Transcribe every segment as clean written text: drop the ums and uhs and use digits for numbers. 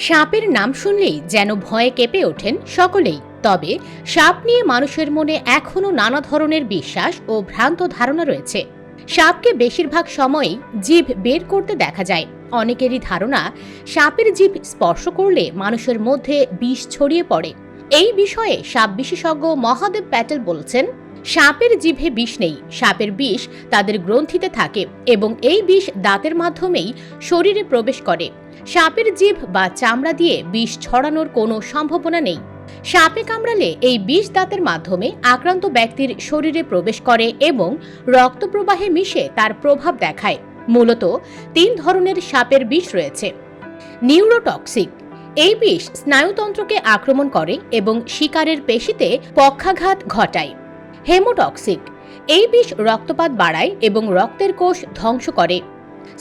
সাপের নাম শুনলেই যেন ভয়ে কেঁপে ওঠেন সকলেই। তবে সাপ নিয়ে মানুষের মনে এখনো নানা ধরনের বিশ্বাস ও ভ্রান্ত ধারণা রয়েছে। সাপকে বেশিরভাগ সময়ই জিভ বের করতে দেখা যায়। অনেকেরই ধারণা সাপের জিভ স্পর্শ করলে মানুষের মধ্যে বিষ ছড়িয়ে পড়ে। এই বিষয়ে সাপ বিশেষজ্ঞ মহাদেব প্যাটেল বলছেন, সাপের জিভে বিষ নেই, সাপের বিষ তাদের গ্রন্থিতে থাকে এবং এই বিষ দাঁতের মাধ্যমেই শরীরে প্রবেশ করে। সাপের জিভ বা চামড়া দিয়ে বিষ ছড়ানোর কোনো সম্ভাবনা নেই। সাপে কামড়ালে এই বিষ দাঁতের মাধ্যমে আক্রান্ত ব্যক্তির শরীরে প্রবেশ করে এবং রক্ত প্রবাহে মিশে তার প্রভাব দেখায়। মূলত 3 ধরনের সাপের বিষ রয়েছে। নিউরোটক্সিক, এই বিষ স্নায়ুতন্ত্রকে আক্রমণ করে এবং শিকারের পেশিতে পক্ষাঘাত ঘটায়। হেমোটক্সিক, এই বিষ রক্তপাত বাড়ায় এবং রক্তের কোষ ধ্বংস করে।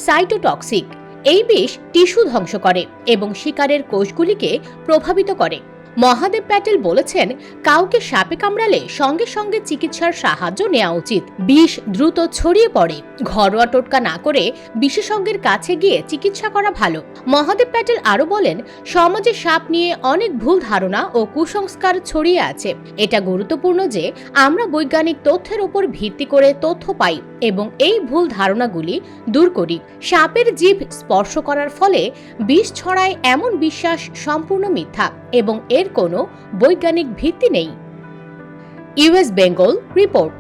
সাইটোটক্সিক, এই বিষ টিস্যু ধ্বংস করে এবং শিকারের কোষগুলিকে প্রভাবিত করে। মহাদেব প্যাটেল বলেছেন, কাউকে সাপে কামড়ালে সঙ্গে সঙ্গে চিকিৎসার সাহায্য নেওয়া উচিত। বিষ দ্রুত ছড়িয়ে পড়ে, ঘরোয়া টোটকা না করে বিশেষজ্ঞের কাছে গিয়ে চিকিৎসা করা ভালো। মহাদেব প্যাটেল আরো বলেন, সমাজে সাপ নিয়ে অনেক ভুল ধারণা ও কুসংস্কার ছড়িয়ে আছে। এটা গুরুত্বপূর্ণ যে আমরা বৈজ্ঞানিক তথ্যের উপর ভিত্তি করে তথ্য পাই এবং এই ভুল ধারণাগুলি দূর করি। সাপের জিভ স্পর্শ করার ফলে বিষ ছড়ায় এমন বিশ্বাস সম্পূর্ণ মিথ্যা এবং এর কোনো বৈজ্ঞানিক ভিত্তি নেই। US Bengal report.